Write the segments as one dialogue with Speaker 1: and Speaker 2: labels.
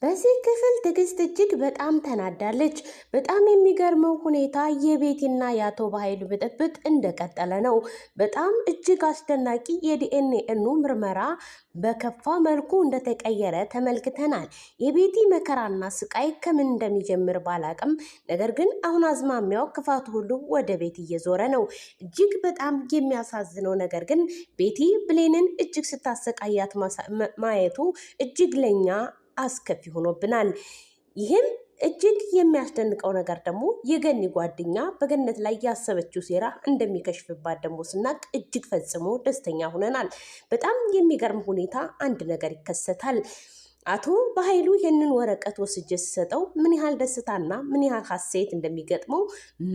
Speaker 1: በዚህ ክፍል ትዕግስት እጅግ በጣም ተናዳለች። በጣም የሚገርመው ሁኔታ የቤቲና የአቶ በኃይሉ ብጥብጥ እንደቀጠለ ነው። በጣም እጅግ አስደናቂ የዲኤንኤ ምርመራ በከፋ መልኩ እንደተቀየረ ተመልክተናል። የቤቲ መከራና ስቃይ ከምን እንደሚጀምር ባላቅም፣ ነገር ግን አሁን አዝማሚያው ክፋቱ ሁሉ ወደ ቤቲ እየዞረ ነው። እጅግ በጣም የሚያሳዝነው ነገር ግን ቤቲ ብሌንን እጅግ ስታሰቃያት ማየቱ እጅግ ለኛ አስከፊ ሆኖብናል። ይህም እጅግ የሚያስደንቀው ነገር ደግሞ የገኒ ጓደኛ በገነት ላይ ያሰበችው ሴራ እንደሚከሽፍባት ደግሞ ስናቅ እጅግ ፈጽሞ ደስተኛ ሆነናል። በጣም የሚገርም ሁኔታ አንድ ነገር ይከሰታል። አቶ በኃይሉ ይህንን ወረቀት ወስጄ ሲሰጠው ምን ያህል ደስታና ምን ያህል ሀሴት እንደሚገጥመው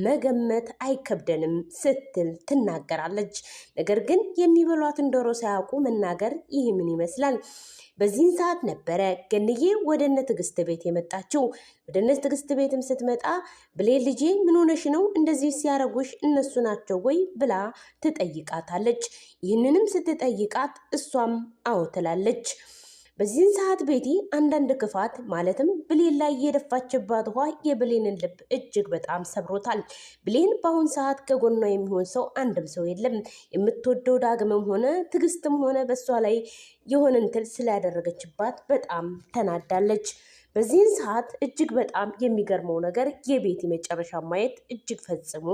Speaker 1: መገመት አይከብደንም ስትል ትናገራለች። ነገር ግን የሚበሏትን ዶሮ ሳያውቁ መናገር ይህ ምን ይመስላል? በዚህን ሰዓት ነበረ ገንዬ ወደ እነ ትዕግስት ቤት የመጣችው። ወደ እነ ትዕግስት ቤትም ስትመጣ ብሌን ልጄ ምን ሆነሽ ነው? እንደዚህ ሲያረጉሽ እነሱ ናቸው ወይ ብላ ትጠይቃታለች። ይህንንም ስትጠይቃት እሷም አዎ ትላለች። በዚህን ሰዓት ቤቲ አንዳንድ ክፋት ማለትም ብሌን ላይ የደፋችባት ውሃ የብሌንን ልብ እጅግ በጣም ሰብሮታል። ብሌን በአሁን ሰዓት ከጎኗ የሚሆን ሰው አንድም ሰው የለም። የምትወደው ዳግምም ሆነ ትዕግስትም ሆነ በእሷ ላይ የሆነ እንትን ስላደረገችባት በጣም ተናዳለች። በዚህን ሰዓት እጅግ በጣም የሚገርመው ነገር የቤቲ መጨረሻ ማየት እጅግ ፈጽሞ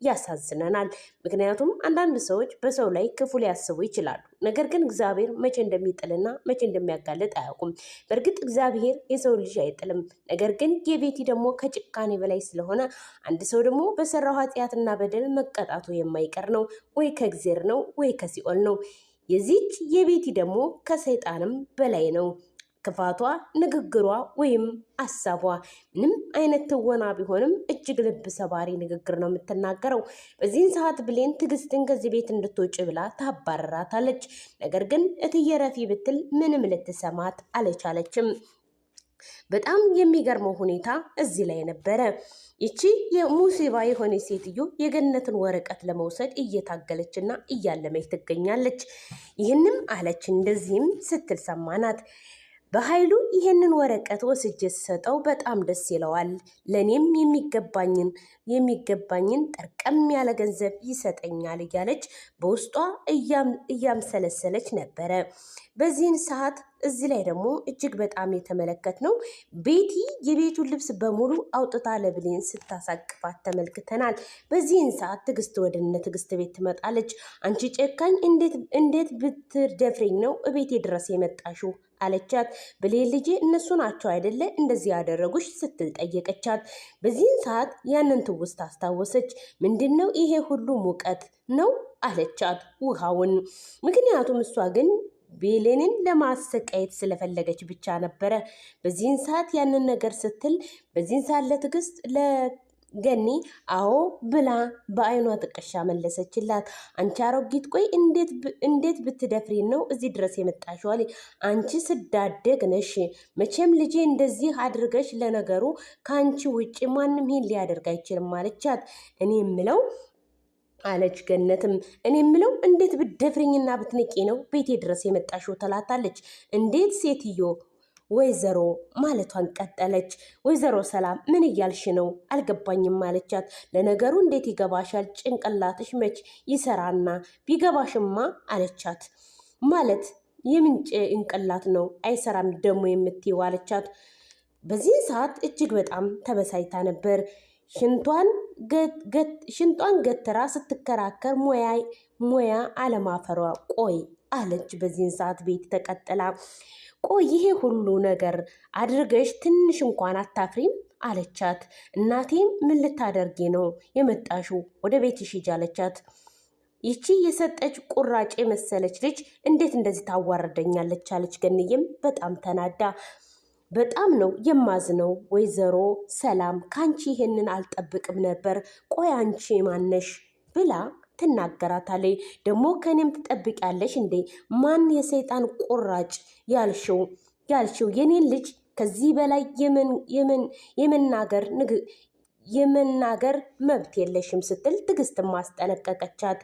Speaker 1: ያሳዝነናል። ምክንያቱም አንዳንድ ሰዎች በሰው ላይ ክፉ ሊያስቡ ይችላሉ። ነገር ግን እግዚአብሔር መቼ እንደሚጥልና መቼ እንደሚያጋልጥ አያውቁም። በእርግጥ እግዚአብሔር የሰው ልጅ አይጥልም። ነገር ግን የቤቲ ደግሞ ከጭካኔ በላይ ስለሆነ አንድ ሰው ደግሞ በሰራው ኃጢአትና በደል መቀጣቱ የማይቀር ነው። ወይ ከእግዚአብሔር ነው ወይ ከሲኦል ነው። የዚች የቤቲ ደግሞ ከሰይጣንም በላይ ነው። ክፋቷ፣ ንግግሯ ወይም አሳቧ ምንም አይነት ትወና ቢሆንም እጅግ ልብ ሰባሪ ንግግር ነው የምትናገረው። በዚህን ሰዓት ብሌን ትዕግስትን ከዚህ ቤት እንድትወጭ ብላ ታባረራታለች። ነገር ግን እትዬ ረፊ ብትል ምንም ልትሰማት አልቻለችም። በጣም የሚገርመው ሁኔታ እዚህ ላይ ነበረ። ይቺ የሙሲባ የሆነ ሴትዮ የገነትን ወረቀት ለመውሰድ እየታገለችና እያለመች ትገኛለች። ይህንም አለች እንደዚህም ስትል ሰማናት። በኃይሉ ይህንን ወረቀት ወስጄ ስሰጠው በጣም ደስ ይለዋል። ለእኔም የሚገባኝን ጠርቀም ያለ ገንዘብ ይሰጠኛል እያለች በውስጧ እያምሰለሰለች ነበረ። በዚህን ሰዓት እዚህ ላይ ደግሞ እጅግ በጣም የተመለከትነው ቤቲ የቤቱን ልብስ በሙሉ አውጥታ ለብሌን ስታሳቅፋት ተመልክተናል። በዚህን ሰዓት ትዕግስት ወደ እነ ትዕግስት ቤት ትመጣለች። አንቺ ጨካኝ እንዴት ብትደፍሬኝ ነው እቤቴ ድረስ የመጣሽው አለቻት። ብሌን ልጄ እነሱ ናቸው አይደለ እንደዚህ ያደረጉሽ ስትል ጠየቀቻት። በዚህን ሰዓት ያንን ትውስት አስታወሰች። ምንድነው ይሄ ሁሉ ሙቀት ነው አለቻት ውሃውን። ምክንያቱም እሷ ግን ብሌንን ለማሰቃየት ስለፈለገች ብቻ ነበረ። በዚህን ሰዓት ያንን ነገር ስትል በዚህን ሰዓት ለትዕግስት ገኒ አዎ ብላ በአይኗ ጥቅሻ መለሰችላት። አንቺ አሮጊት ቆይ እንዴት ብትደፍሪን ነው እዚህ ድረስ የመጣሽው? አንቺ ስዳደግ ነሽ። መቼም ልጄ እንደዚህ አድርገሽ ለነገሩ ከአንቺ ውጭ ማንም ይሄን ሊያደርግ አይችልም አለቻት። እኔ የምለው አለች ገነትም እኔ የምለው እንዴት ብትደፍሪኝና ብትንቂ ነው ቤቴ ድረስ የመጣሽው ትላታለች። እንዴት ሴትዮ ወይዘሮ ማለቷን ቀጠለች። ወይዘሮ ሰላም ምን እያልሽ ነው አልገባኝም አለቻት። ለነገሩ እንዴት ይገባሻል? ጭንቅላትሽ መች ይሰራና ቢገባሽማ አለቻት። ማለት የምን ጭንቅላት ነው አይሰራም ደግሞ የምትይው አለቻት። በዚህ ሰዓት እጅግ በጣም ተበሳይታ ነበር። ሽንጧን ገትራ ስትከራከር ሙያ አለማፈሯ ቆይ አለች። በዚህን ሰዓት ቤት ተቀጥላ ቆይ ይሄ ሁሉ ነገር አድርገሽ ትንሽ እንኳን አታፍሪም አለቻት። እናቴም ምን ልታደርጊ ነው የመጣሽው? ወደ ቤትሽ ሂጂ አለቻት። ይቺ የሰጠች ቁራጭ የመሰለች ልጅ እንዴት እንደዚህ ታዋርደኛለች አለች። ገንዬም በጣም ተናዳ በጣም ነው የማዝነው ወይዘሮ ሰላም ካንቺ ይሄንን አልጠብቅም ነበር። ቆይ አንቺ ማነሽ ብላ ትናገራታለች። ደግሞ ከኔም ትጠብቂያለሽ እንዴ? ማን የሰይጣን ቁራጭ ያልሽው የኔን ልጅ ከዚህ በላይ የመናገር መብት የለሽም ስትል ትዕግስት ማስጠነቀቀቻት።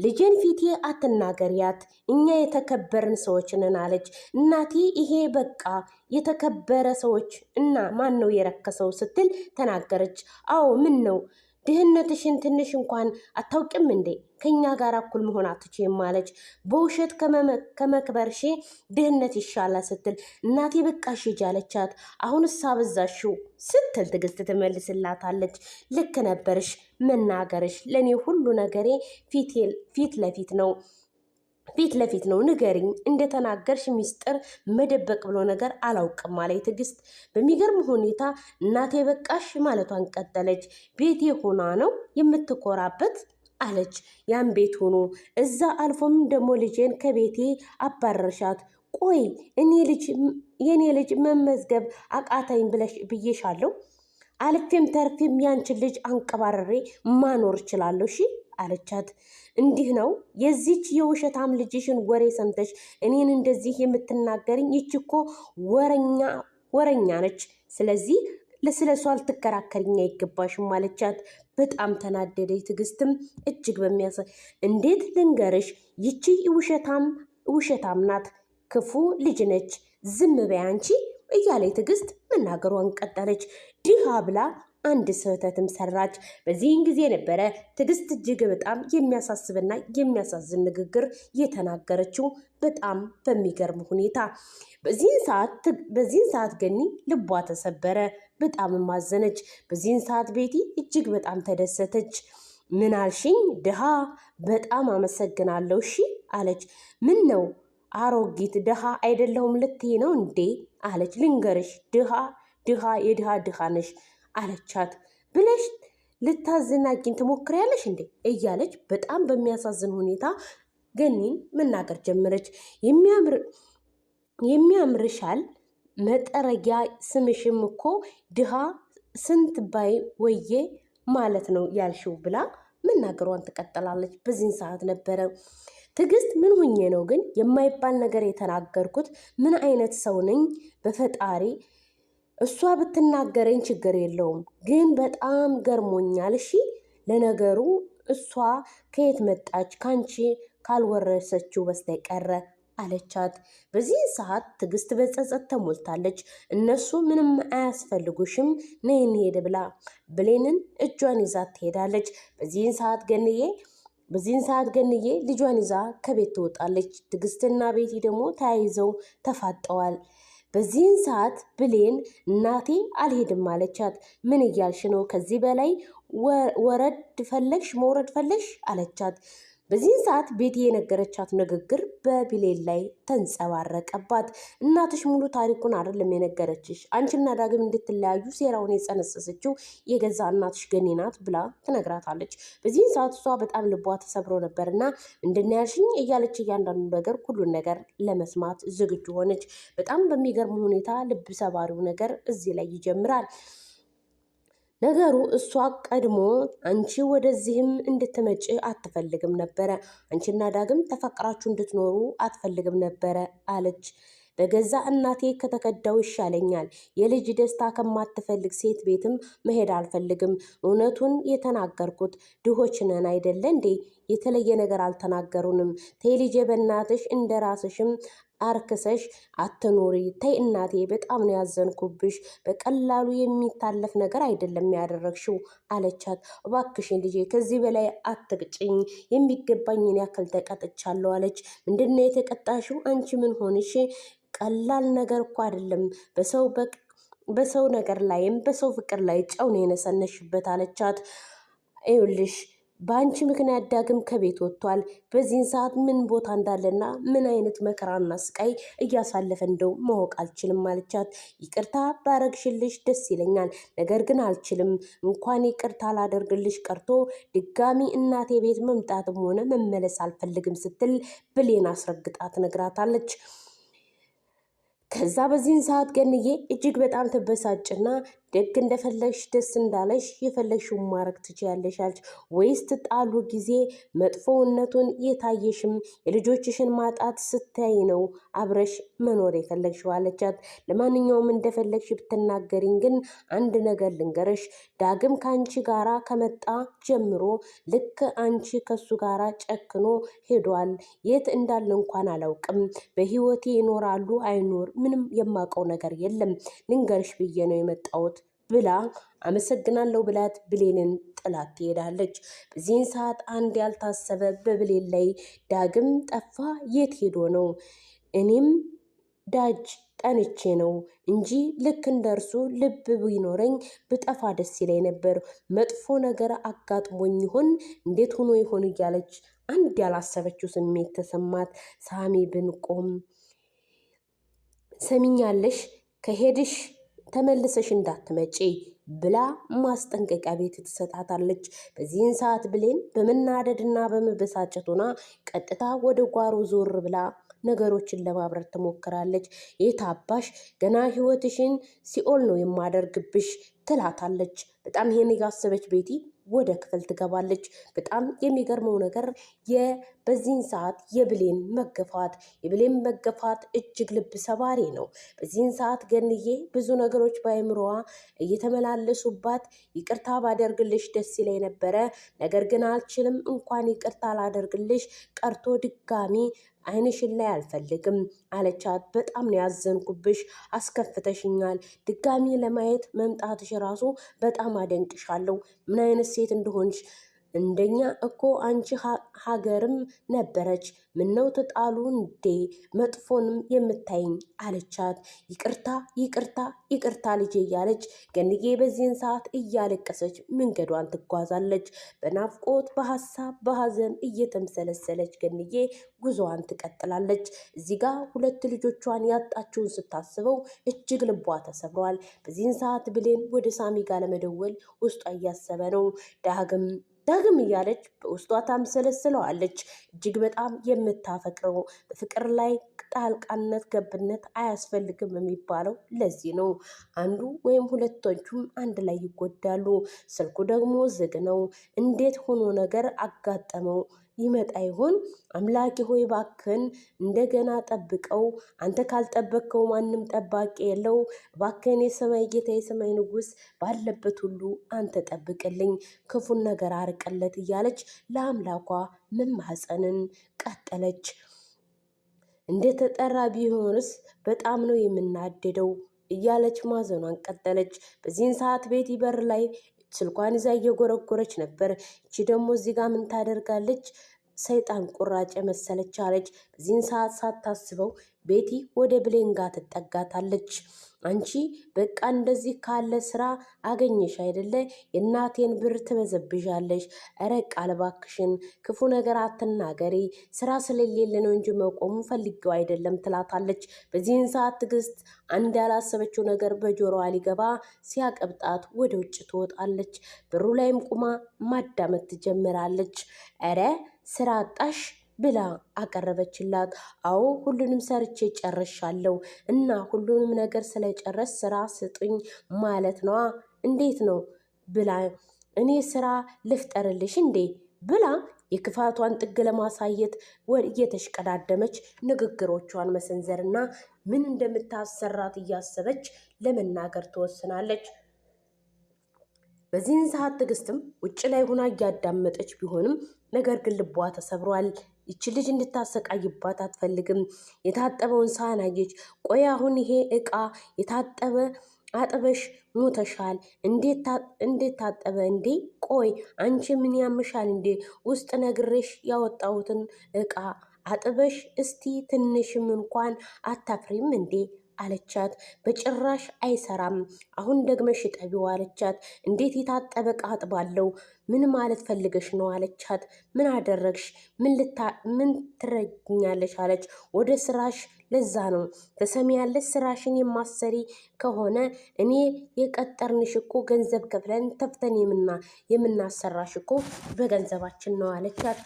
Speaker 1: ልጄን ፊቴ አትናገሪያት፣ እኛ የተከበርን ሰዎች ነን አለች። እናቴ ይሄ በቃ የተከበረ ሰዎች እና ማን ነው የረከሰው ስትል ተናገረች። አዎ ምን ነው ድህነትሽን ትንሽ እንኳን አታውቅም እንዴ? ከኛ ጋር እኩል መሆን አትችይም አለች። በውሸት ከመክበርሽ ድህነት ይሻላል ስትል እናቴ በቃሽ ሂጂ አለቻት። አሁንስ አበዛሽው ስትል ትዕግስት ትመልስላታለች። ልክ ነበርሽ፣ መናገርሽ ለእኔ ሁሉ ነገሬ ፊት ለፊት ነው ንገሪኝ፣ እንደተናገርሽ ሚስጥር መደበቅ ብሎ ነገር አላውቅም አለች ትዕግስት። በሚገርም ሁኔታ እናቴ በቃሽ ማለቷን ቀጠለች። ቤቴ ሆና ነው የምትኮራበት አለች። ያን ቤት ሆኖ እዛ አልፎም ደግሞ ልጄን ከቤቴ አባረርሻት። ቆይ የኔ ልጅ መመዝገብ አቃታኝ ብዬሻለሁ። አልፌም ተርፌም ያንችን ልጅ አንቀባረሬ ማኖር እችላለሁ ሺ አለቻት። እንዲህ ነው የዚች የውሸታም ልጅሽን ወሬ ሰምተሽ እኔን እንደዚህ የምትናገርኝ? ይች እኮ ወረኛ ነች። ስለዚህ ስለሷ ልትከራከርኝ አይገባሽም አለቻት። በጣም ተናደደች። ትዕግስትም እጅግ እንዴት ልንገርሽ፣ ይቺ ውሸታም ናት፣ ክፉ ልጅ ነች፣ ዝም በይ አንቺ እያለች ትዕግስት መናገሯን ቀጠለች። ድሃ ብላ አንድ ስህተትም ሰራች። በዚህን ጊዜ ነበረ ትዕግስት እጅግ በጣም የሚያሳስብና የሚያሳዝን ንግግር የተናገረችው በጣም በሚገርም ሁኔታ። በዚህን ሰዓት ገኒ ልቧ ተሰበረ፣ በጣም ማዘነች። በዚህን ሰዓት ቤቲ እጅግ በጣም ተደሰተች። ምን አልሽኝ ድሃ? በጣም አመሰግናለሁ እሺ አለች። ምን ነው አሮጊት ድሃ አይደለሁም ልትይ ነው እንዴ አለች። ልንገርሽ የድሃ ድሃ ነሽ አለቻት። ብለሽ ልታዘናጊኝ ትሞክሪያለሽ እንዴ እያለች በጣም በሚያሳዝን ሁኔታ ገኒን መናገር ጀመረች። የሚያምርሻል መጠረጊያ ስምሽም እኮ ድሃ ስንት ባይ ወዬ ማለት ነው ያልሽው ብላ መናገሯን ትቀጥላለች። በዚህን ሰዓት ነበረ ትዕግስት ምን ሁኜ ነው ግን የማይባል ነገር የተናገርኩት? ምን አይነት ሰው ነኝ በፈጣሪ? እሷ ብትናገረኝ ችግር የለውም፣ ግን በጣም ገርሞኛል። እሺ ለነገሩ እሷ ከየት መጣች? ካንቺ ካልወረሰችው በስተቀረ አለቻት። በዚህ ሰዓት ትዕግስት በጸጸት ተሞልታለች። እነሱ ምንም አያስፈልጉሽም ነይ እንሂድ ብላ ብሌንን እጇን ይዛ ትሄዳለች። በዚህን ሰዓት ገንዬ ልጇን ይዛ ከቤት ትወጣለች። ትዕግስትና ቤቲ ደግሞ ተያይዘው ተፋጠዋል። በዚህን ሰዓት ብሌን እናቴ አልሄድም አለቻት። ምን እያልሽ ነው? ከዚህ በላይ መውረድ ፈለግሽ አለቻት። በዚህን ሰዓት ቤቲ የነገረቻት ንግግር በብሌን ላይ ተንጸባረቀባት። እናትሽ ሙሉ ታሪኩን አይደለም የነገረችሽ፣ አንቺና ዳግም እንድትለያዩ ሴራውን የጸነሰሰችው የገዛ እናትሽ ገኒ ናት ብላ ትነግራታለች። በዚህን ሰዓት እሷ በጣም ልቧ ተሰብሮ ነበርና ምንድን ያልሽኝ እያለች እያንዳንዱ ነገር ሁሉን ነገር ለመስማት ዝግጁ ሆነች። በጣም በሚገርም ሁኔታ ልብ ሰባሪው ነገር እዚህ ላይ ይጀምራል። ነገሩ እሷ ቀድሞ አንቺ ወደዚህም እንድትመጪ አትፈልግም ነበረ። አንቺና ዳግም ተፈቅራችሁ እንድትኖሩ አትፈልግም ነበረ አለች። በገዛ እናቴ ከተከዳው ይሻለኛል። የልጅ ደስታ ከማትፈልግ ሴት ቤትም መሄድ አልፈልግም። እውነቱን የተናገርኩት ድሆች ነን አይደለ እንዴ? የተለየ ነገር አልተናገሩንም። ተይ ልጄ በእናትሽ እንደ ራስሽም አርክሰሽ አትኑሪ። ተይ እናቴ በጣም ነው ያዘንኩብሽ። በቀላሉ የሚታለፍ ነገር አይደለም ያደረግሽው አለቻት። እባክሽን ልጄ ከዚህ በላይ አትቅጭኝ፣ የሚገባኝን ያክል ተቀጥቻለሁ አለች። ምንድነው የተቀጣሽው? አንቺ ምን ሆንሽ? ቀላል ነገር እኮ አይደለም። በሰው ነገር ላይም በሰው ፍቅር ላይ ጨው ነው የነሰነሽበት አለቻት። ይኸውልሽ በአንቺ ምክንያት ዳግም ከቤት ወጥቷል። በዚህን ሰዓት ምን ቦታ እንዳለና ምን አይነት መከራና ስቃይ እያሳለፈ እንደው ማወቅ አልችልም አለቻት። ይቅርታ ባረግሽልሽ ደስ ይለኛል፣ ነገር ግን አልችልም። እንኳን ይቅርታ ላደርግልሽ ቀርቶ ድጋሚ እናቴ ቤት መምጣትም ሆነ መመለስ አልፈልግም ስትል ብሌን አስረግጣ ትነግራታለች። ከዛ በዚህን ሰዓት ገንዬ እጅግ በጣም ትበሳጭና ደግ እንደፈለግሽ ደስ እንዳለሽ የፈለግሽውን ማድረግ ትችያለሽ አለች። ወይስ ትጣሉ ጊዜ መጥፎነቱን የታየሽም የልጆችሽን ማጣት ስታይ ነው አብረሽ መኖር የፈለግሽው አለቻት። ለማንኛውም እንደፈለግሽ ብትናገሪኝ ግን አንድ ነገር ልንገረሽ፣ ዳግም ከአንቺ ጋራ ከመጣ ጀምሮ ልክ አንቺ ከሱ ጋራ ጨክኖ ሄዷል። የት እንዳለ እንኳን አላውቅም። በህይወቴ ይኖራሉ አይኖር ምንም የማውቀው ነገር የለም። ልንገርሽ ብዬ ነው የመጣሁት ብላ አመሰግናለሁ ብላት ብሌንን ጥላት ትሄዳለች። በዚህን ሰዓት አንድ ያልታሰበ በብሌን ላይ ዳግም ጠፋ። የት ሄዶ ነው? እኔም ዳጅ ጠንቼ ነው እንጂ ልክ እንደርሱ ልብ ቢኖረኝ ብጠፋ ደስ ይለኝ ነበር። መጥፎ ነገር አጋጥሞኝ ይሆን? እንዴት ሆኖ ይሆን እያለች አንድ ያላሰበችው ስሜት ተሰማት። ሳሚ ብንቆም ሰሚኛለሽ፣ ከሄድሽ ተመልሰሽ እንዳትመጪ ብላ ማስጠንቀቂያ ቤት ትሰጣታለች። በዚህን ሰዓት ብሌን በመናደድና በመበሳጨት ሆና ቀጥታ ወደ ጓሮ ዞር ብላ ነገሮችን ለማብረር ትሞክራለች። የታባሽ ገና ህይወትሽን ሲኦል ነው የማደርግብሽ ትላታለች። በጣም ይሄን ያሰበች ቤቲ ወደ ክፍል ትገባለች። በጣም የሚገርመው ነገር በዚህን ሰዓት የብሌን መገፋት እጅግ ልብ ሰባሪ ነው። በዚህን ሰዓት ገንዬ ብዙ ነገሮች በአይምሮዋ እየተመላለሱባት ይቅርታ ባደርግልሽ ደስ ይለኝ ነበረ፣ ነገር ግን አልችልም። እንኳን ይቅርታ ላደርግልሽ ቀርቶ ድጋሚ አይንሽን ላይ አልፈልግም አለቻት። በጣም ነው ያዘንኩብሽ፣ አስከፍተሽኛል። ድጋሚ ለማየት መምጣትሽ ራሱ በጣም አደንቅሻለሁ። ምን አይነት ሴት እንደሆንሽ እንደኛ እኮ አንቺ ሀገርም ነበረች። ምነው ተጣሉ እንዴ መጥፎንም የምታይኝ አለቻት። ይቅርታ ይቅርታ ይቅርታ ልጄ እያለች ገንዬ በዚህን ሰዓት እያለቀሰች መንገዷን ትጓዛለች። በናፍቆት በሀሳብ በሀዘን እየተምሰለሰለች ገንዬ ጉዞዋን ትቀጥላለች። እዚህ ጋር ሁለት ልጆቿን ያጣችውን ስታስበው እጅግ ልቧ ተሰብሯል። በዚህን ሰዓት ብሌን ወደ ሳሚ ጋር ለመደወል ውስጧ እያሰበ ነው። ዳግም እያለች በውስጧ ታምሰለስለዋለች። እጅግ በጣም የምታፈቅረው በፍቅር ላይ ጣልቃነት ገብነት አያስፈልግም የሚባለው ለዚህ ነው። አንዱ ወይም ሁለቶቹም አንድ ላይ ይጎዳሉ። ስልኩ ደግሞ ዝግ ነው። እንዴት ሆኖ ነገር አጋጠመው ይመጣ ይሆን? አምላኬ ሆይ ባክን እንደገና ጠብቀው። አንተ ካልጠበቅከው ማንም ጠባቂ የለው። ባክን የሰማይ ጌታ የሰማይ ንጉሥ ባለበት ሁሉ አንተ ጠብቅልኝ፣ ክፉን ነገር አርቅለት እያለች ለአምላኳ መማፀንን ቀጠለች። እንደተጠራ ቢሆንስ በጣም ነው የምናደደው እያለች ማዘኗን ቀጠለች። በዚህን ሰዓት ቤቲ በር ላይ ስልኳን ይዛ እየጎረጎረች ነበር። እቺ ደግሞ እዚህ ጋር ምን ታደርጋለች? ሰይጣን ቁራጭ መሰለች አለች። በዚህን ሰዓት ሳታስበው ቤቲ ወደ ብሌን ጋር ትጠጋታለች። አንቺ በቃ እንደዚህ ካለ ስራ አገኘሽ አይደለ? የእናቴን ብር ትበዘብዣለሽ። ኧረ ቃል እባክሽን ክፉ ነገር አትናገሪ፣ ስራ ስለሌለ ነው እንጂ መቆሙ ፈልጌው አይደለም ትላታለች። በዚህን ሰዓት ትዕግስት አንድ ያላሰበችው ነገር በጆሮዋ ሊገባ ሲያቀብጣት ወደ ውጭ ትወጣለች። በሩ ላይም ቁማ ማዳመጥ ትጀምራለች። ኧረ ስራ አጣሽ ብላ አቀረበችላት። አዎ ሁሉንም ሰርቼ ጨርሻለሁ እና ሁሉንም ነገር ስለጨረስ ስራ ስጡኝ ማለት ነዋ። እንዴት ነው ብላ እኔ ስራ ልፍጠርልሽ እንዴ ብላ የክፋቷን ጥግ ለማሳየት እየተሽቀዳደመች ንግግሮቿን መሰንዘርና ምን እንደምታሰራት እያሰበች ለመናገር ትወስናለች። በዚህን ሰዓት ትዕግስትም ውጭ ላይ ሆና እያዳመጠች ቢሆንም ነገር ግን ልቧ ተሰብሯል። ይቺ ልጅ እንድታሰቃይባት አትፈልግም። የታጠበውን ሳህን አየች። ቆይ አሁን ይሄ እቃ የታጠበ አጥበሽ ሞተሻል? እንዴት ታጠበ እንዴ? ቆይ አንቺ ምን ያምሻል እንዴ? ውስጥ ነግሬሽ ያወጣሁትን እቃ አጥበሽ እስቲ ትንሽም እንኳን አታፍሪም እንዴ አለቻት። በጭራሽ አይሰራም፣ አሁን ደግመሽ እጠቢው አለቻት። እንዴት የታጠበ እቃ አጥባለሁ? ምን ማለት ፈልገሽ ነው አለቻት። ምን አደረግሽ? ምን ትረግኛለሽ አለች። ወደ ስራሽ፣ ለዛ ነው ተሰሚያለሽ። ስራሽን የማሰሪ ከሆነ እኔ የቀጠርንሽ እኮ ገንዘብ ከፍለን ተፍተን የምናሰራሽ እኮ በገንዘባችን ነው አለቻት።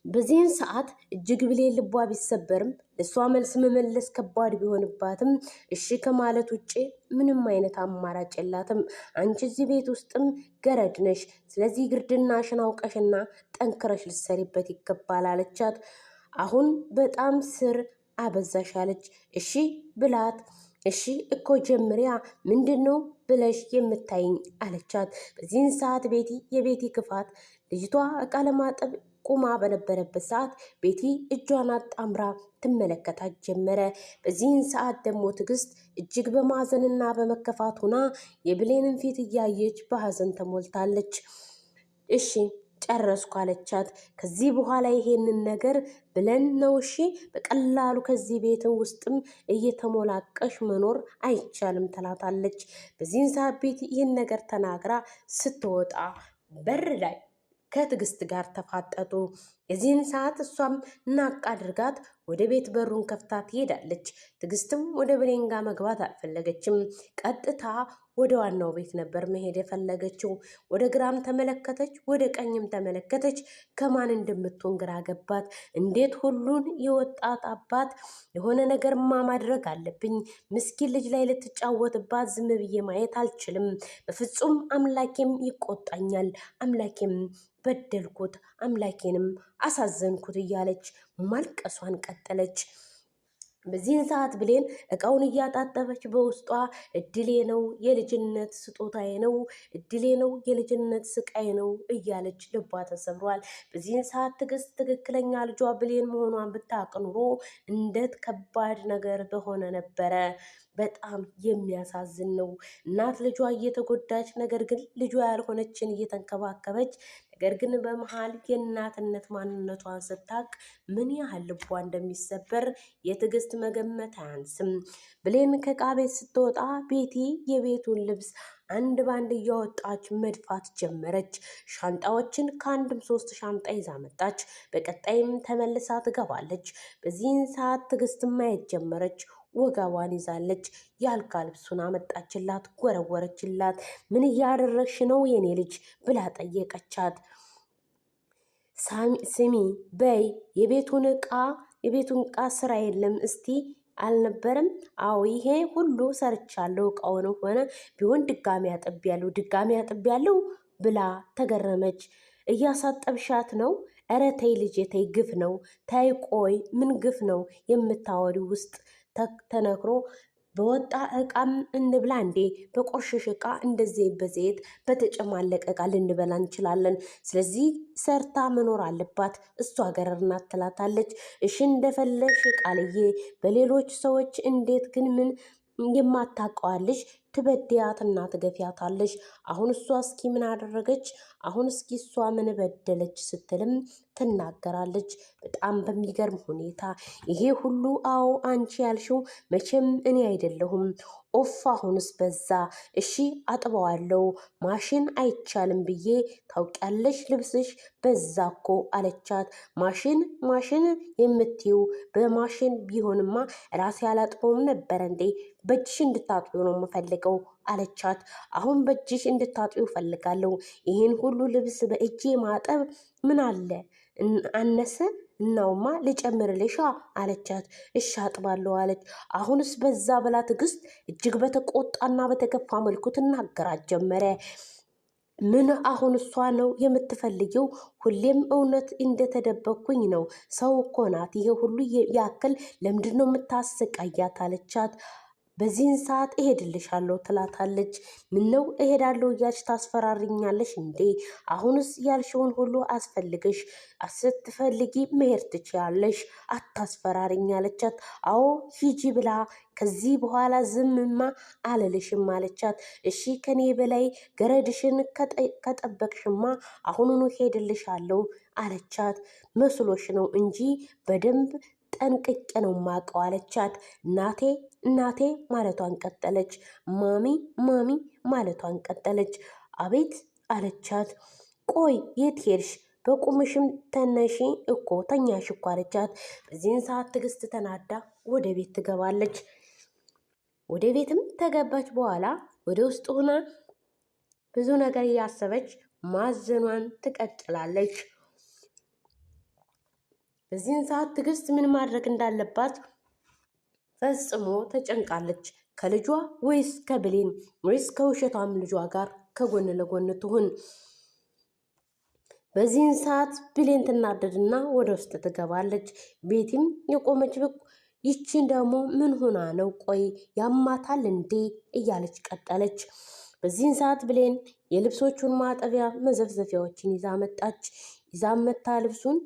Speaker 1: በዚህን ሰዓት እጅግ ብሌን ልቧ ቢሰበርም እሷ መልስ መመለስ ከባድ ቢሆንባትም እሺ ከማለት ውጭ ምንም አይነት አማራጭ የላትም። አንቺ እዚህ ቤት ውስጥም ገረድ ነሽ፣ ስለዚህ ግርድናሽን አውቀሽና ጠንክረሽ ልትሰሪበት ይገባል አለቻት። አሁን በጣም ስር አበዛሽ አለች። እሺ ብላት እሺ እኮ ጀምሪያ ምንድን ነው ብለሽ የምታይኝ አለቻት። በዚህን ሰዓት የቤቲ ክፋት ልጅቷ እቃ ለማጠብ ቁማ በነበረበት ሰዓት ቤቲ እጇን አጣምራ ትመለከታት ጀመረ። በዚህን ሰዓት ደግሞ ትዕግስት እጅግ በማዘንና በመከፋት ሆና የብሌንን ፊት እያየች በሀዘን ተሞልታለች። እሺ ጨረስኩ አለቻት። ከዚህ በኋላ ይሄንን ነገር ብለን ነው እሺ፣ በቀላሉ ከዚህ ቤት ውስጥም እየተሞላቀሽ መኖር አይቻልም ትላታለች። በዚህን ሰዓት ቤት ይህን ነገር ተናግራ ስትወጣ በር ላይ ከትዕግስት ጋር ተፋጠጡ። የዚህን ሰዓት እሷም ናቅ አድርጋት ወደ ቤት በሩን ከፍታ ትሄዳለች። ትዕግስትም ወደ ብሌን ጋር መግባት አልፈለገችም። ቀጥታ ወደ ዋናው ቤት ነበር መሄድ የፈለገችው። ወደ ግራም ተመለከተች፣ ወደ ቀኝም ተመለከተች። ከማን እንደምትሆን ግራ ገባት። እንዴት ሁሉን የወጣት አባት የሆነ ነገርማ ማድረግ አለብኝ። ምስኪን ልጅ ላይ ልትጫወትባት ዝም ብዬ ማየት አልችልም። በፍጹም አምላኬም ይቆጣኛል፣ አምላኬም በደልኩት፣ አምላኬንም አሳዘንኩት እያለች ማልቀሷን ቀጠለች። በዚህን ሰዓት ብሌን እቃውን እያጣጠበች በውስጧ እድሌ ነው፣ የልጅነት ስጦታዬ ነው፣ እድሌ ነው፣ የልጅነት ስቃይ ነው እያለች ልቧ ተሰብሯል። በዚህን ሰዓት ትዕግስት ትክክለኛ ልጇ ብሌን መሆኗን ብታውቅ ኑሮ እንዴት ከባድ ነገር በሆነ ነበረ። በጣም የሚያሳዝን ነው። እናት ልጇ እየተጎዳች ነገር ግን ልጇ ያልሆነችን እየተንከባከበች ነገር ግን በመሃል የእናትነት ማንነቷን ስታቅ ምን ያህል ልቧ እንደሚሰበር የትዕግስት መገመት አያንስም። ብሌን ከዕቃ ቤት ስትወጣ ቤቲ የቤቱን ልብስ አንድ ባንድ እያወጣች መድፋት ጀመረች። ሻንጣዎችን ከአንድም 3 ሻንጣ ይዛ መጣች። በቀጣይም ተመልሳ ትገባለች። በዚህን ሰዓት ትዕግስት ማየት ጀመረች። ወገቧን ይዛለች። የአልጋ ልብሱን አመጣችላት፣ ጎረጎረችላት። ምን እያደረግሽ ነው የኔ ልጅ ብላ ጠየቀቻት። ስሚ በይ የቤቱን ዕቃ ስራ የለም እስቲ አልነበረም? አዎ ይሄ ሁሉ ሰርቻለሁ። ዕቃውን ሆነ ቢሆን ድጋሚ አጥቤያለሁ ብላ ተገረመች። እያሳጠብሻት ነው? ኧረ ተይ ልጄ ተይ፣ ግፍ ነው። ተይ ቆይ ምን ግፍ ነው የምታወሪው? ውስጥ ተነክሮ በወጣ ዕቃም እንብላ እንዴ? በቆሸሽ ዕቃ እንደዚህ በዘይት በተጨማለቀ ዕቃ ልንበላ እንችላለን። ስለዚህ ሰርታ መኖር አለባት፣ እሷ ገረድ ናት ትላታለች። እሺ እንደፈለሽ ቃልዬ፣ በሌሎች ሰዎች እንዴት ግን ምን የማታውቀዋለሽ ትበድያትና ትገፊያታለሽ። አሁን እሷ እስኪ ምን አደረገች? አሁን እስኪ እሷ ምን በደለች ስትልም ትናገራለች። በጣም በሚገርም ሁኔታ ይሄ ሁሉ አዎ አንቺ ያልሽው መቼም እኔ አይደለሁም። ኦፍ አሁንስ በዛ። እሺ አጥበዋለሁ፣ ማሽን አይቻልም ብዬ ታውቂያለሽ፣ ልብስሽ በዛ እኮ አለቻት። ማሽን የምትይው በማሽን ቢሆንማ ራሴ አላጥበውም ነበረ እንዴ? በእጅሽ እንድታጥቢው ነው የምፈልገው አለቻት። አሁን በእጅሽ እንድታጥቢው ፈልጋለሁ። ይህን ሁሉ ልብስ በእጄ ማጠብ ምን አለ አነሰ? እናውማ ልጨምርልሻ አለቻት። እሺ አጥባለሁ አለች። አሁንስ በዛ ብላ ትዕግስት እጅግ በተቆጣና በተከፋ መልኩ ትናገራት ጀመረ። ምን አሁን እሷ ነው የምትፈልጊው? ሁሌም እውነት እንደተደበኩኝ ነው። ሰው እኮ ናት። ይሄ ሁሉ ያክል ለምንድን ነው የምታሰቃያት አለቻት። በዚህን ሰዓት እሄድልሻለሁ ትላታለች። ምነው እሄዳለሁ እያልሽ ታስፈራሪኛለሽ እንዴ? አሁንስ ያልሽውን ሁሉ አስፈልገሽ ስትፈልጊ መሄድ ትችያለሽ፣ አታስፈራሪኝ አለቻት። አዎ ሂጂ ብላ ከዚህ በኋላ ዝምማ አልልሽም አለቻት። እሺ ከኔ በላይ ገረድሽን ከጠበቅሽማ አሁኑኑ ሄድልሻለሁ አለቻት። መስሎሽ ነው እንጂ በደንብ ጠንቅቄ ነው ማቀው አለቻት። እናቴ ማለቷን ቀጠለች። ማሚ ማለቷን ቀጠለች። አቤት አለቻት። ቆይ የት ሄድሽ? በቁምሽም ተነሺ እኮ ተኛሽ እኮ አለቻት። በዚህን ሰዓት ትዕግስት ተናዳ ወደ ቤት ትገባለች። ወደ ቤትም ተገባች በኋላ ወደ ውስጥ ሆና ብዙ ነገር እያሰበች ማዘኗን ትቀጥላለች። በዚህን ሰዓት ትዕግስት ምን ማድረግ እንዳለባት ፈጽሞ ተጨንቃለች። ከልጇ ወይስ ከብሌን ወይስ ከውሸቷም ልጇ ጋር ከጎን ለጎን ትሁን? በዚህን ሰዓት ብሌን ትናደድና ወደ ውስጥ ትገባለች። ቤቲም የቆመች ይቺን ደግሞ ምን ሆና ነው? ቆይ ያማታል እንዴ? እያለች ቀጠለች። በዚህን ሰዓት ብሌን የልብሶቹን ማጠቢያ መዘፍዘፊያዎችን ይዛ መጣች። ይዛ መታ ልብሱን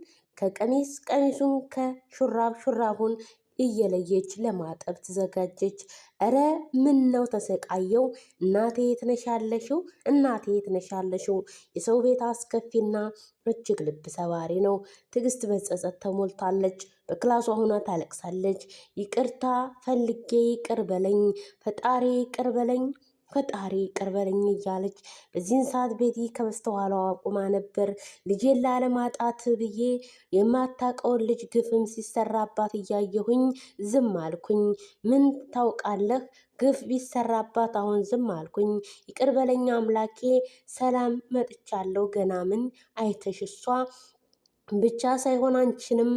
Speaker 1: ቀሚሱን ከሹራብ ሹራቡን እየለየች ለማጠብ ተዘጋጀች። እረ ምን ነው ተሰቃየው? እናቴ የት ነሽ ያለሽው? እናቴ የት ነሽ ያለሽው? የሰው ቤት አስከፊና እጅግ ልብ ሰባሪ ነው። ትዕግስት በጸጸት ተሞልታለች። በክላሷ ሆና ታለቅሳለች። ይቅርታ ፈልጌ ይቅር በለኝ ፈጣሪ፣ ይቅር በለኝ ፈጣሪ፣ ይቅር በለኝ እያለች በዚህን ሰዓት ቤቲ ከበስተኋላዋ ቁማ ነበር። ልጄን ላለማጣት ብዬ የማታውቀውን ልጅ ግፍም ሲሰራባት እያየሁኝ ዝም አልኩኝ። ምን ታውቃለህ? ግፍ ቢሰራባት አሁን ዝም አልኩኝ። ይቅር በለኝ አምላኬ፣ ሰላም መጥቻለሁ። ገና ምን አይተሽ እሷ ብቻ ሳይሆን አንቺንም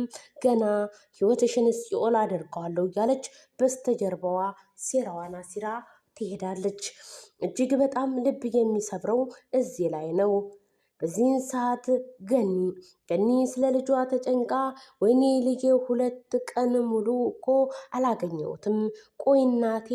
Speaker 1: ገና ህይወትሽን ሲኦል አደርገዋለሁ እያለች በስተጀርባዋ ሴራዋን አሲራ ትሄዳለች። እጅግ በጣም ልብ የሚሰብረው እዚህ ላይ ነው። በዚህን ሰዓት ገኒ ስለ ልጇ ተጨንቃ ወይኔ ልጄ 2 ቀን ሙሉ እኮ አላገኘሁትም። ቆይ እናቴ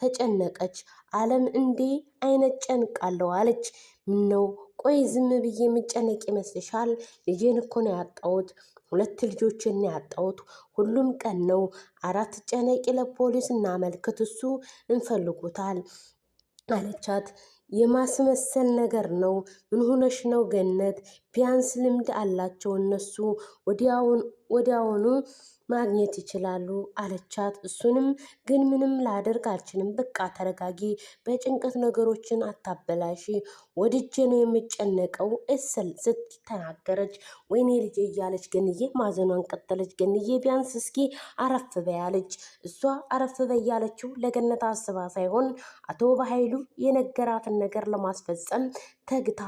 Speaker 1: ተጨነቀች። አለም እንዴ አይነት ጨንቃለሁ አለች። ምነው ቆይ ዝም ብዬ የምጨነቅ ይመስልሻል? ልጄን እኮ ነው ያጣሁት። 2 ልጆችን ያጣሁት። ሁሉም ቀን ነው። 4 ጨነቂ ለፖሊስ እናመልክት፣ እሱ እንፈልጉታል አለቻት። የማስመሰል ነገር ነው። ምን ሆነሽ ነው ገነት? ቢያንስ ልምድ አላቸው እነሱ ወዲያውኑ ማግኘት ይችላሉ አለቻት። እሱንም ግን ምንም ላደርግ አልችልም። በቃ ተረጋጊ፣ በጭንቀት ነገሮችን አታበላሽ። ወድጄ ነው የምጨነቀው እስል ስትተናገረች ወይኔ ልጄ እያለች ገንዬ ማዘኗን ቀጠለች። ገንዬ ቢያንስ እስኪ አረፍ በያለች። እሷ አረፍ በያለችው ለገነት አስባ ሳይሆን አቶ በኃይሉ የነገራትን ነገር ለማስፈጸም ተግታ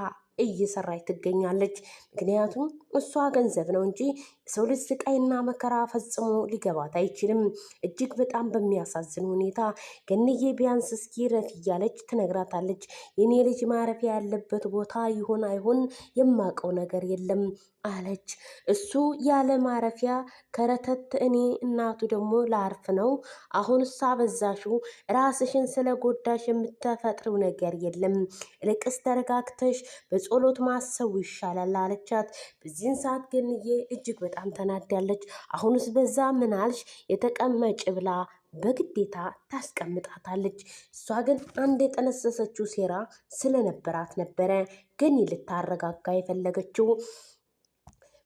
Speaker 1: እየሰራች ትገኛለች። ምክንያቱም እሷ ገንዘብ ነው እንጂ ሰው ልጅ ስቃይና መከራ ፈጽሞ ሊገባት አይችልም። እጅግ በጣም በሚያሳዝን ሁኔታ ገንዬ ቢያንስ እስኪ ረፍ እያለች ትነግራታለች። የኔ ልጅ ማረፊያ ያለበት ቦታ ይሆን አይሆን የማውቀው ነገር የለም አለች። እሱ ያለ ማረፊያ ከረተት፣ እኔ እናቱ ደግሞ ላርፍ ነው። አሁን እሳ በዛሽው፣ ራስሽን ስለጎዳሽ የምትፈጥሪው ነገር የለም። ልቅስ ተረጋግተሽ በጸሎት ማሰቡ ይሻላል አለቻት። በዚህን ሰዓት ገንዬ እጅግ በጣም ተናዳለች። አሁንስ በዛ ምን አልሽ? የተቀመጭ ብላ በግዴታ ታስቀምጣታለች። እሷ ግን አንድ የጠነሰሰችው ሴራ ስለነበራት ነበረ ገኒ ልታረጋጋ የፈለገችው።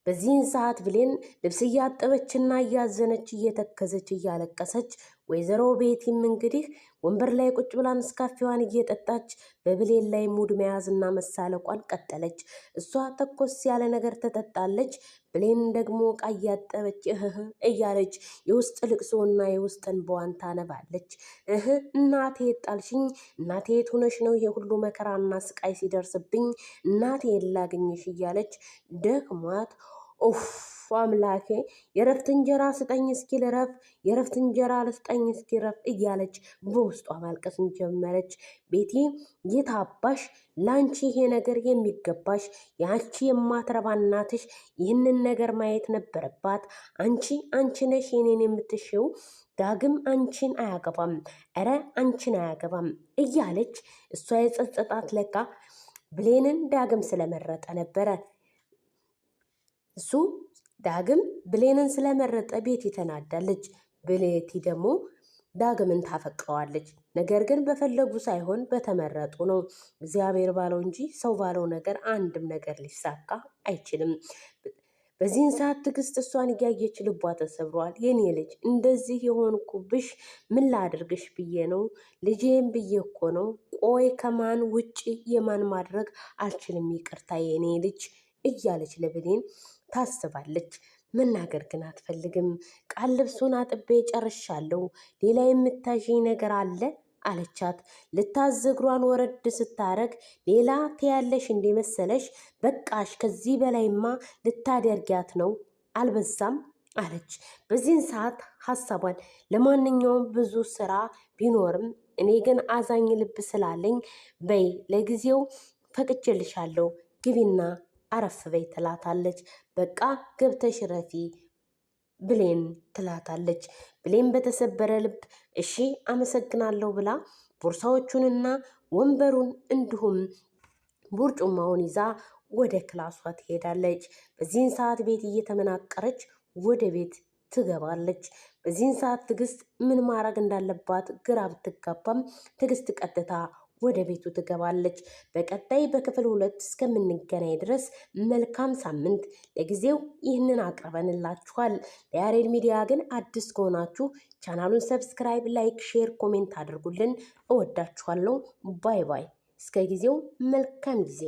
Speaker 1: በዚህን ሰዓት ብሌን ልብስ እያጠበችና እያዘነች እየተከዘች እያለቀሰች ወይዘሮ ቤቲም እንግዲህ ወንበር ላይ ቁጭ ብላ ንስካፌዋን እየጠጣች በብሌን ላይ ሙድ መያዝና መሳለቋን ቀጠለች። እሷ ተኮስ ያለ ነገር ትጠጣለች። ብሌን ደግሞ ዕቃ እያጠበች እያለች የውስጥ ልቅሶና የውስጥ እንባዋን ታነባለች። እናቴ ጣልሽኝ፣ እናቴ የት ሆነሽ ነው የሁሉ መከራና ስቃይ ሲደርስብኝ እናቴ የላገኘሽ እያለች ደክሟት ኦፍ አምላኬ የረፍት እንጀራ ስጠኝ እስኪ ልረፍ፣ የረፍት እንጀራ ልስጠኝ እስኪ ረፍ እያለች በውስጧ ማልቀስን ጀመረች። ቤቲ የታባሽ ላንቺ ይሄ ነገር የሚገባሽ? ያንቺ የማትረባ እናትሽ ይህንን ነገር ማየት ነበረባት። አንቺ ነሽ የኔን የምትሽው፣ ዳግም አንቺን አያገባም፣ እረ አንቺን አያገባም እያለች እሷ የጸጸጣት ለካ ብሌንን ዳግም ስለመረጠ ነበረ። እሱ ዳግም ብሌንን ስለመረጠ ቤቲ ተናዳለች። ብሌቲ ደግሞ ዳግምን ታፈቅረዋለች። ነገር ግን በፈለጉ ሳይሆን በተመረጡ ነው። እግዚአብሔር ባለው እንጂ ሰው ባለው ነገር አንድም ነገር ሊሳካ አይችልም። በዚህን ሰዓት ትዕግስት እሷን እያየች ልቧ ተሰብሯል። የኔ ልጅ እንደዚህ የሆንኩብሽ ምን ላድርግሽ ብዬ ነው? ልጄም ብዬ እኮ ነው። ቆይ ከማን ውጭ የማን ማድረግ አልችልም፣ ይቅርታ የኔ ልጅ እያለች ለብሌን ታስባለች። መናገር ግን አትፈልግም። ቃል ልብሱን አጥቤ ጨርሻለሁ፣ ሌላ የምታዥኝ ነገር አለ አለቻት። ልታዝ እግሯን ወረድ ስታረግ ሌላ ትያለሽ እንዴ መሰለሽ? በቃሽ፣ ከዚህ በላይማ ልታደርጊያት ነው አልበዛም አለች በዚህን ሰዓት ሀሳቧን። ለማንኛውም ብዙ ስራ ቢኖርም እኔ ግን አዛኝ ልብ ስላለኝ በይ ለጊዜው ፈቅጄልሻለሁ ግቢና አረፍ በይ ትላታለች። በቃ ገብተሽ ረፊ ብሌን ትላታለች። ብሌን በተሰበረ ልብ እሺ አመሰግናለሁ ብላ ቦርሳዎቹንና ወንበሩን እንዲሁም ቡርጩማውን ይዛ ወደ ክላሷ ትሄዳለች። በዚህን ሰዓት ቤት እየተመናቀረች ወደ ቤት ትገባለች። በዚህን ሰዓት ትዕግስት ምን ማድረግ እንዳለባት ግራ ብትጋባም ትዕግስት ቀጥታ ወደ ቤቱ ትገባለች። በቀጣይ በክፍል 2 እስከምንገናኝ ድረስ መልካም ሳምንት። ለጊዜው ይህንን አቅርበንላችኋል። ለያሬድ ሚዲያ ግን አዲስ ከሆናችሁ ቻናሉን ሰብስክራይብ፣ ላይክ፣ ሼር፣ ኮሜንት አድርጉልን። እወዳችኋለሁ። ባይ ባይ። እስከ ጊዜው መልካም ጊዜ